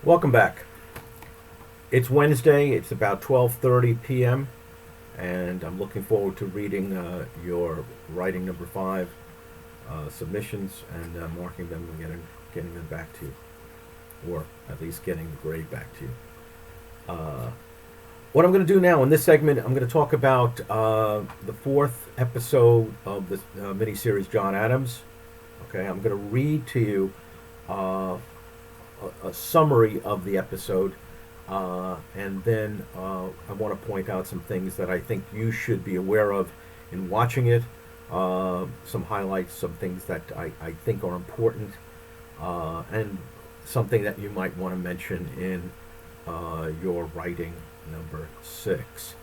Welcome back. It's Wednesday. It's about 12:30 p.m. and I'm looking forward to reading your writing number 5 submissions and marking them and getting them back to you, or at least getting the grade back to you. What I'm going to do now in this segment, I'm going to talk about the 4th episode of the miniseries John Adams. Okay, I'm going to read to you a summary of the episode, and then I want to point out some things that I think you should be aware of in watching it, some highlights, some things that I think are important, and something that you might want to mention in your writing number 6.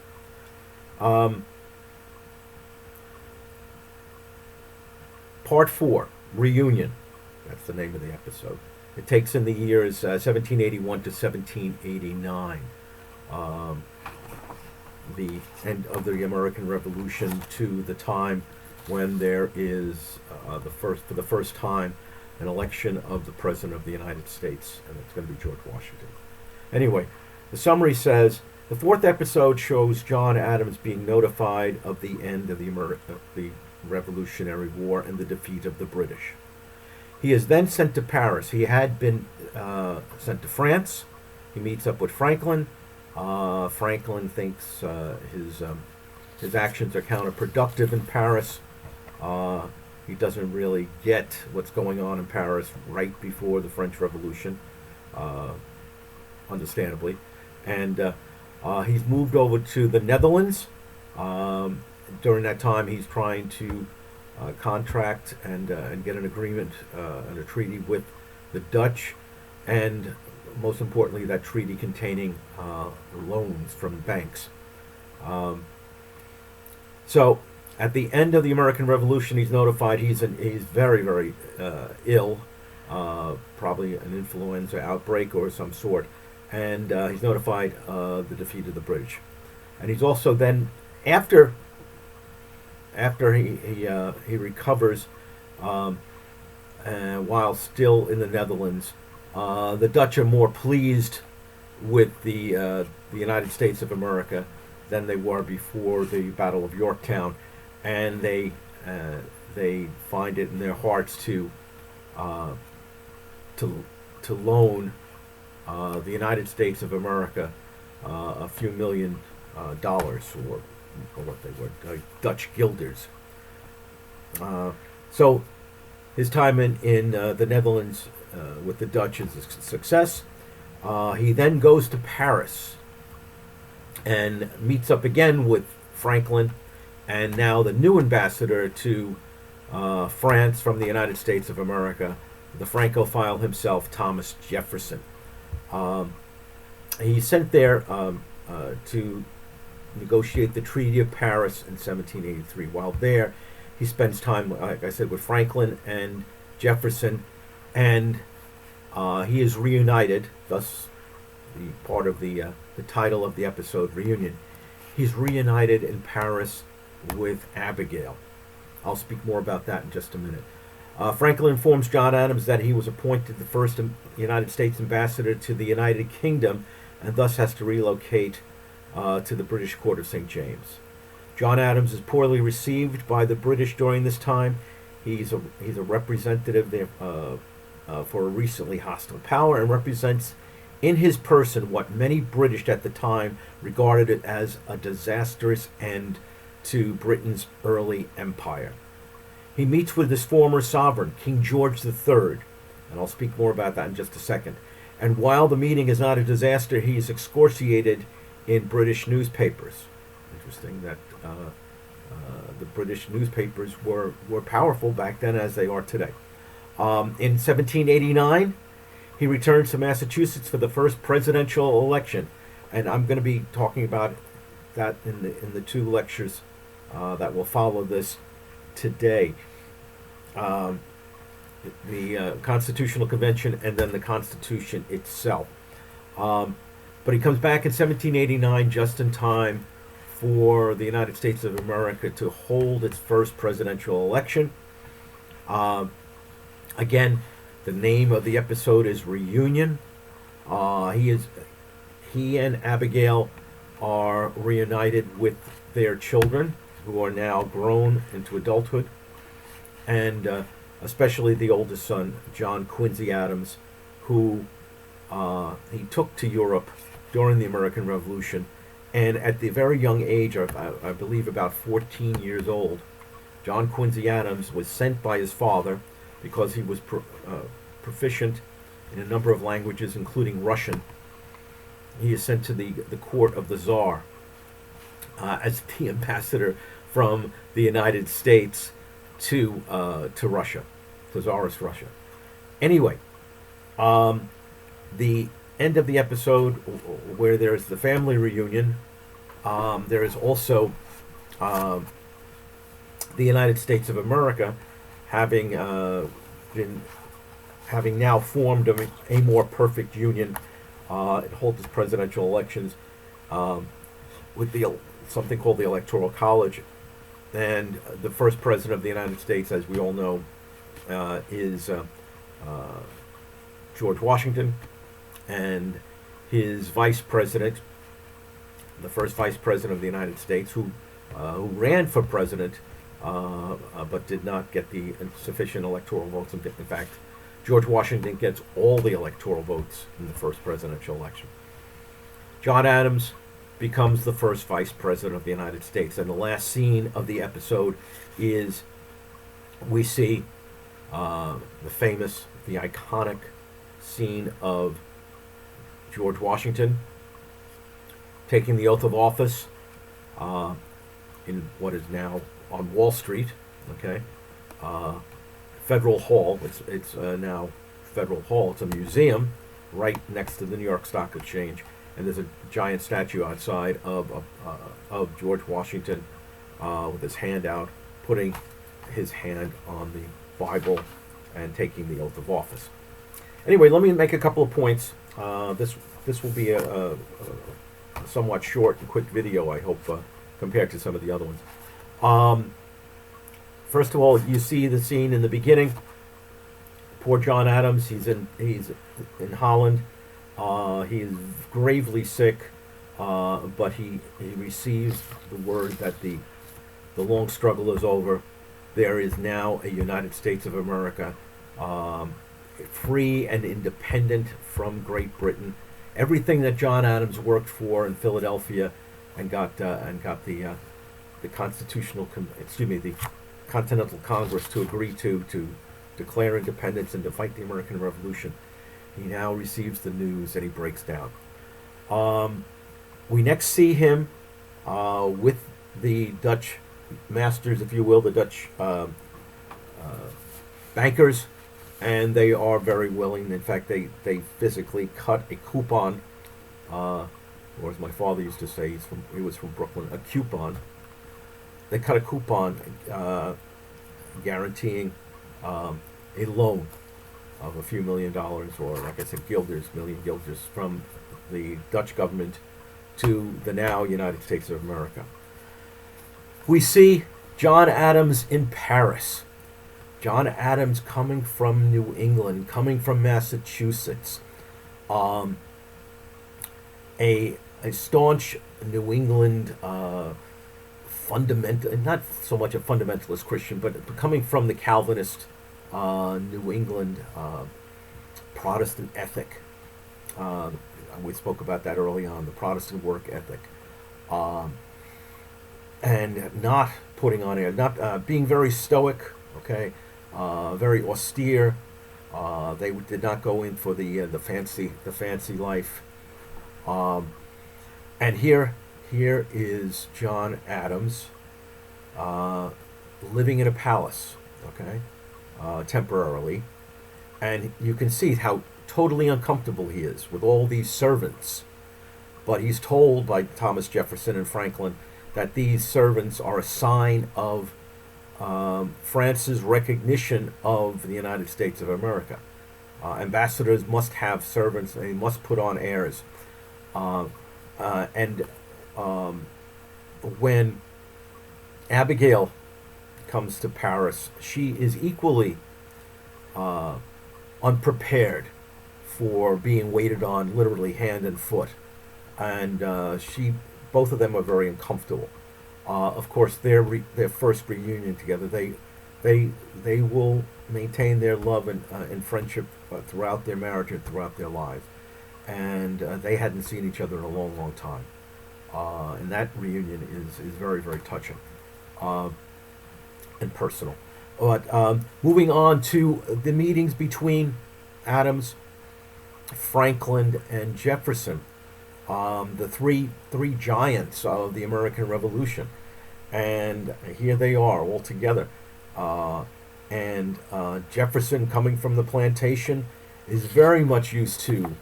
Part 4, Reunion. That's the name of the episode. It takes in the years 1781 to 1789, the end of the American Revolution to the time when there is for the first time, an election of the President of the United States, and it's going to be George Washington. Anyway, the summary says, the 4th episode shows John Adams being notified of the end of the Revolutionary War and the defeat of the British. He is then sent to Paris. He had been sent to France. He meets up with Franklin. Franklin thinks his actions are counterproductive in Paris. He doesn't really get what's going on in Paris right before the French Revolution, understandably. And he's moved over to the Netherlands. During that time, he's trying to contract and get an agreement and a treaty with the Dutch, and most importantly, that treaty containing loans from banks. So, at the end of the American Revolution, he's notified he's very, very ill, probably an influenza outbreak or some sort, and he's notified the defeat of the British. And he's also then, after he recovers, while still in the Netherlands, the Dutch are more pleased with the United States of America than they were before the Battle of Yorktown, and they find it in their hearts to loan the United States of America a few $1 million, or what they were, Dutch guilders. So his time in the Netherlands with the Dutch is a success. He then goes to Paris and meets up again with Franklin, and now the new ambassador to France from the United States of America, the Francophile himself, Thomas Jefferson. He's sent there to negotiate the Treaty of Paris in 1783. While there, he spends time, like I said, with Franklin and Jefferson, and he is reunited, thus the part of the title of the episode, Reunion. He's reunited in Paris with Abigail. I'll speak more about that in just a minute. Franklin informs John Adams that he was appointed the first United States ambassador to the United Kingdom, and thus has to relocate to the British court of St. James. John Adams is poorly received by the British during this time. He's a representative there, for a recently hostile power, and represents in his person what many British at the time regarded it as a disastrous end to Britain's early empire. He meets with his former sovereign, King George III, and I'll speak more about that in just a second. And while the meeting is not a disaster, he is excoriated in British newspapers. Interesting that the British newspapers were powerful back then as they are today. In 1789, he returns to Massachusetts for the first presidential election, and I'm going to be talking about that in the 2 lectures that will follow this today. The Constitutional Convention and then the Constitution itself. But he comes back in 1789 just in time for the United States of America to hold its first presidential election. Again, the name of the episode is Reunion. He and Abigail are reunited with their children, who are now grown into adulthood, and especially the oldest son, John Quincy Adams, who he took to Europe during the American Revolution, and at the very young age of, I believe, about 14 years old, John Quincy Adams was sent by his father because he was proficient in a number of languages, including Russian. He is sent to the court of the Tsar as the ambassador from the United States to Russia, to Tsarist Russia. Anyway, the end of the episode where there's the family reunion, there is also the United States of America having having now formed a more perfect union. It holds its presidential elections with something called the Electoral College, and the first president of the United States, as we all know, is George Washington, and his vice president, the first vice president of the United States, who ran for president but did not get the sufficient electoral votes. In fact, George Washington gets all the electoral votes in the first presidential election. John Adams becomes the first vice president of the United States, and the last scene of the episode is we see the famous, the iconic scene of George Washington taking the oath of office in what is now on Wall Street, okay, Federal Hall. It's now Federal Hall. It's a museum right next to the New York Stock Exchange, and there's a giant statue outside of George Washington with his hand out, putting his hand on the Bible and taking the oath of office. Anyway, let me make a couple of points. This will be a somewhat short and quick video, I hope, compared to some of the other ones. First of all, you see the scene in the beginning. Poor John Adams. He's in Holland. He is gravely sick, but he receives the word that the long struggle is over. There is now a United States of America, free and independent from Great Britain. Everything that John Adams worked for in Philadelphia and got the the Continental Congress to agree to declare independence and to fight the American Revolution. He now receives the news and he breaks down. We next see him with the Dutch masters, if you will, the Dutch bankers, and they are very willing. In fact, they physically cut a coupon, or as my father used to say, he was from Brooklyn, a coupon. They cut a coupon guaranteeing a loan of a few $1 million, or like I said, million guilders, from the Dutch government to the now United States of America. We see John Adams in Paris. John Adams coming from New England, coming from Massachusetts, a staunch New England fundamental, not so much a fundamentalist Christian, but coming from the Calvinist New England Protestant ethic. We spoke about that early on, the Protestant work ethic, and not putting on air, not being very stoic, okay, very austere. They did not go in for the fancy life. And here is John Adams living in a palace, okay, temporarily, and you can see how totally uncomfortable he is with all these servants. But he's told by Thomas Jefferson and Franklin that these servants are a sign of France's recognition of the United States of America. Ambassadors must have servants, they must put on airs. And when Abigail comes to Paris, she is equally unprepared for being waited on literally hand and foot, and both of them are very uncomfortable. Of course, their first reunion together, they will maintain their love and friendship throughout their marriage and throughout their lives, and they hadn't seen each other in a long, long time, and that reunion is very, very touching and personal. But moving on to the meetings between Adams, Franklin, and Jefferson, the three giants of the American Revolution, and here they are all together. And Jefferson, coming from the plantation, is very much used to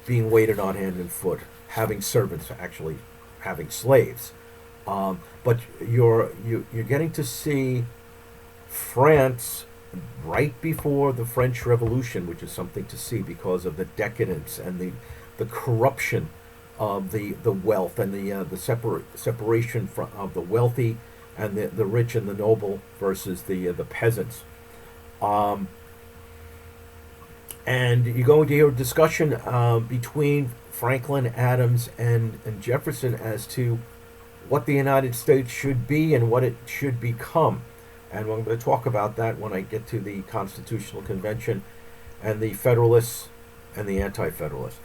being waited on hand and foot, having servants, actually having slaves. But you're getting to see France right before the French Revolution, which is something to see because of the decadence and the corruption of the wealth and the separation of the wealthy and the rich and the noble versus the peasants. And you're going to hear a discussion between Franklin, Adams, and Jefferson as to what the United States should be and what it should become. And I'm going to talk about that when I get to the Constitutional Convention and the Federalists and the Anti-Federalists.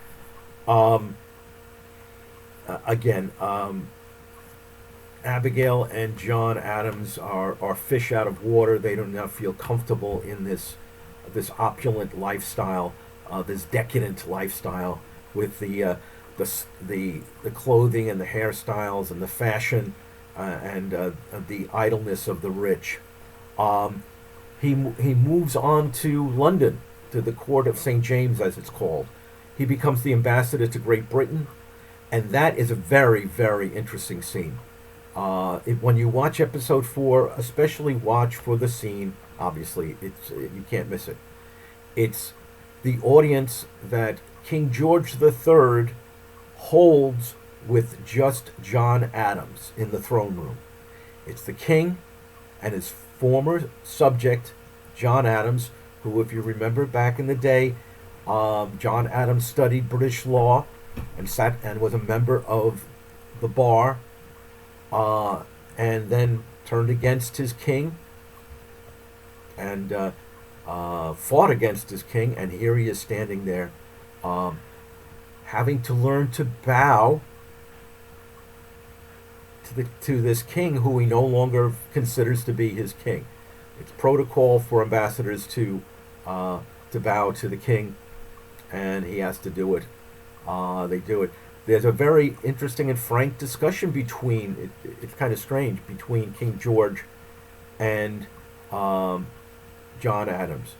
Again, Abigail and John Adams are fish out of water. They do not feel comfortable in this opulent lifestyle, this decadent lifestyle with the clothing and the hairstyles and the fashion and the idleness of the rich. He moves on to London, to the court of St. James, as it's called. He becomes the ambassador to Great Britain, and that is a very, very interesting scene. When you watch episode 4, especially watch for the scene. Obviously, you can't miss it. It's the audience that King George III holds with just John Adams in the throne room. It's the king and his former subject, John Adams, who, if you remember back in the day, John Adams studied British law and was a member of the bar, and then turned against his king and fought against his king, and here he is standing there, having to learn to bow to this king who he no longer considers to be his king. It's protocol for ambassadors to bow to the king, and he has to do it. They do it. There's a very interesting and frank discussion it's kind of strange, between King George and John Adams.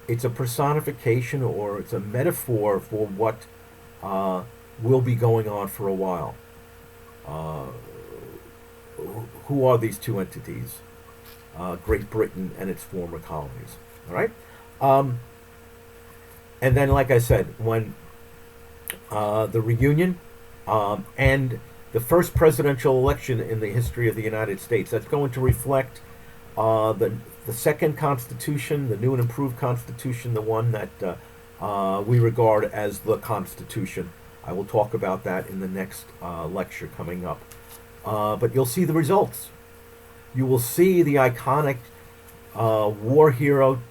It's a personification, or it's a metaphor for what will be going on for a while. Who are these two entities? Great Britain and its former colonies. All right? And then, like I said, when the reunion and the first presidential election in the history of the United States, that's going to reflect the second Constitution, the new and improved Constitution, the one that we regard as the Constitution. I will talk about that in the next lecture coming up. But you'll see the results. You will see the iconic war hero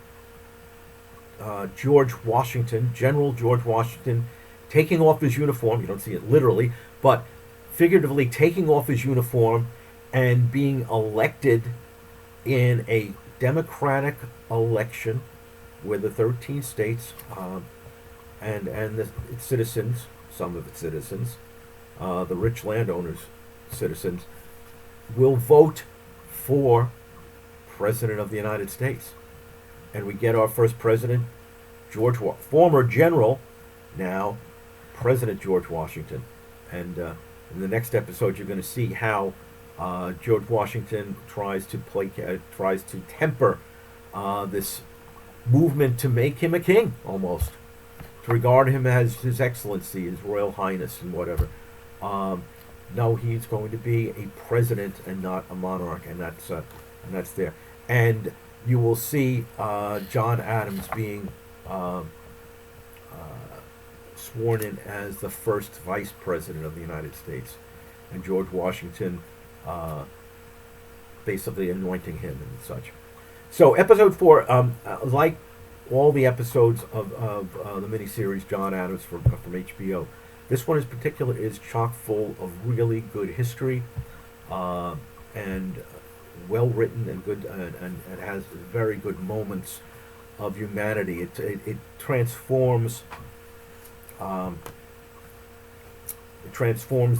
George Washington, General George Washington, taking off his uniform. You don't see it literally, but figuratively taking off his uniform and being elected in a democratic election where the 13 states and its citizens, some of its citizens, the rich landowners' citizens, will vote for President of the United States. And we get our first president, former general, now President George Washington. And in the next episode, you're going to see how George Washington tries to temper this movement to make him a king, almost, to regard him as His Excellency, His Royal Highness, and whatever. No, he's going to be a president and not a monarch, and that's there. And you will see John Adams being sworn in as the first vice president of the United States, and George Washington basically anointing him and such. So episode 4, like all the episodes of the miniseries John Adams from HBO, this one in particular is chock full of really good history and well written and good, and has very good moments of humanity. It transforms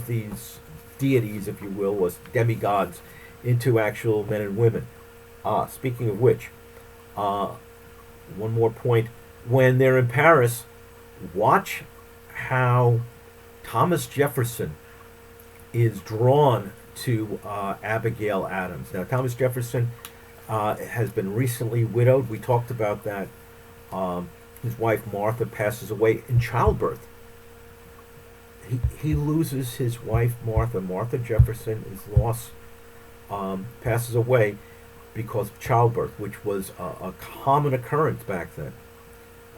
these deities, if you will, as demigods, into actual men and women. Speaking of which, one more point: when they're in Paris, watch how Thomas Jefferson is drawn to Abigail Adams. Now, Thomas Jefferson has been recently widowed. We talked about that. His wife Martha passes away in childbirth. He loses his wife Martha. Martha Jefferson is lost, passes away because of childbirth, which was a common occurrence back then.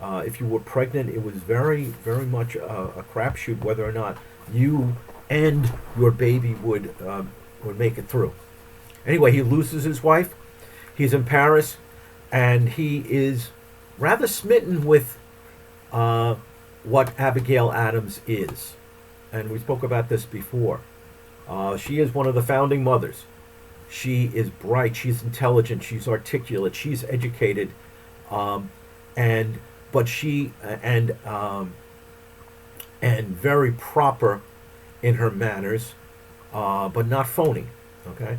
If you were pregnant, it was very, very much a crapshoot whether or not you and your baby would make it through. Anyway, he loses his wife. He's in Paris, and he is rather smitten with what Abigail Adams is. And we spoke about this before. She is one of the founding mothers. She is bright. She's intelligent. She's articulate. She's educated, and very proper in her manners, but not phony. Okay,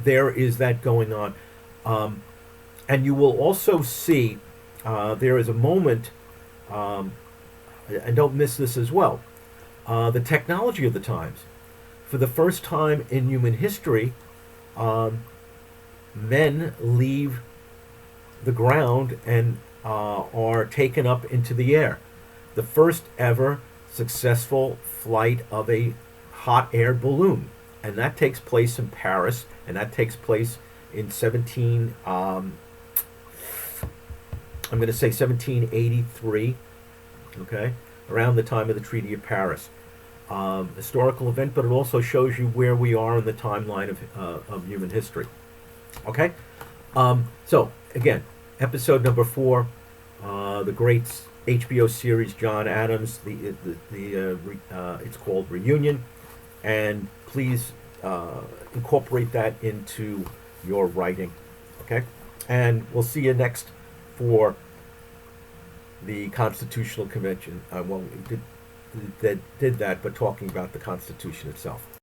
there is that going on, and you will also see there is a moment, and don't miss this as well. The technology of the times. For the first time in human history, men leave the ground and are taken up into the air. The first ever successful flight of a hot air balloon. And that takes place in Paris, and that takes place in 1783, okay, around the time of the Treaty of Paris. Historical event, but it also shows you where we are in the timeline of human history. Okay, so again, episode number 4, the great HBO series John Adams. It's called Reunion, and please incorporate that into your writing. Okay, and we'll see you next for the Constitutional Convention. Well, we did that, but talking about the Constitution itself.